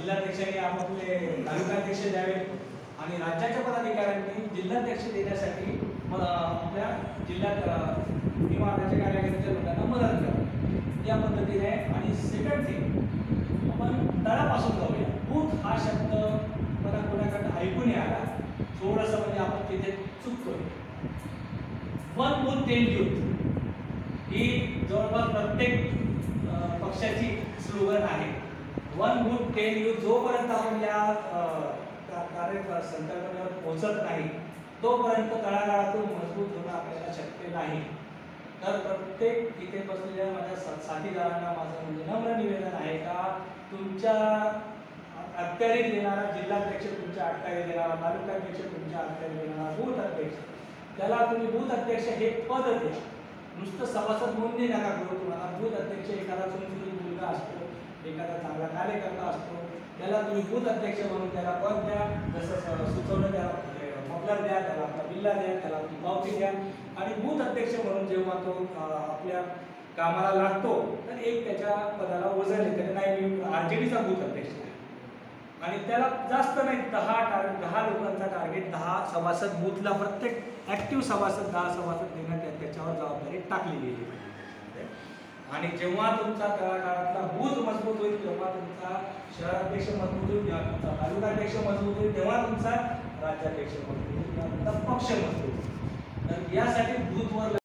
जिल्हाध्यक्षांनी आपले तालुकाध्यक्ष द्यावे आणि राज्याच्या पदाधिकाऱ्यांनी जिल्हाध्यक्ष देण्यासाठी आपल्या जिल्ह्यात विभागाच्या कार्यालयाच्या लोकांना मदत करावी या पद्धतीने। आणि सेकंड थिंग, आपण तळापासून जाऊया। बूथ हा शब्द मला कोणाकडे ऐकून आला थोडंसं, म्हणजे आपण तिथे चुकतोय। 1 बूथ 10 यूथ ही जवळपास प्रत्येक पक्षाची स्लोगन आहे। 1 बूथ 10 यूथ जोपर्यंत आपण या संकल्पनेवर पोहोचत नाही तोपर्यंत तळागाळातून मजबूत होणं आपल्याला शक्य नाही। तर प्रत्येक इथे बसलेल्या माझ्या साथीदारांना माझं म्हणजे नम्र निवेदन आहे का तुमच्या अखत्यारीत येणारा जिल्हाध्यक्ष, तुमच्या अखत्यारीत येणारा तालुकाध्यक्ष, तुमच्या अखत्यारीत येणारा बूथ अध्यक्ष, त्याला तुम्ही बूथ अध्यक्ष हे पद द्या। नुसतं सभासद नोंदणी नका करू। तुम्हाला बूथ अध्यक्ष एखादा सुंदर मुलगा असतो, एखादा चांगला कार्यकर्ता असतो, त्याला तुम्ही बूथ अध्यक्ष म्हणून त्याला पद द्या। जसं सुचवलं त्याला मफलर द्या, त्याला आपला बिल्ला द्या, त्याला पावती द्या। आणि बूथ अध्यक्ष म्हणून जेव्हा तो आपल्या कामाला लागतो तर एक त्याच्या पदाला वजन येते। नाही, मी RJDचा बूथ अध्यक्ष आहे आणि त्याला जास्त नाही 10 लोकांचा टार्गेट, 10 सभासद बूथला प्रत्येक ॲक्टिव्ह सभासद 10 सभासद देण्यात त्याच्यावर जबाबदारी टाकली गेली पाहिजे। आणि जेव्हा तुमचा तळागाळातला बूथ मजबूत होईल, तेव्हा तुमचा शहराध्यक्ष मजबूत होईल, तेव्हा तुमचा तालुकाध्यक्ष मजबूत होईल, तेव्हा तुमचा राज्याध्यक्ष मजबूत होईल, तेव्हा तुमचा पक्ष मजबूत होईल। तर यासाठी बूथवर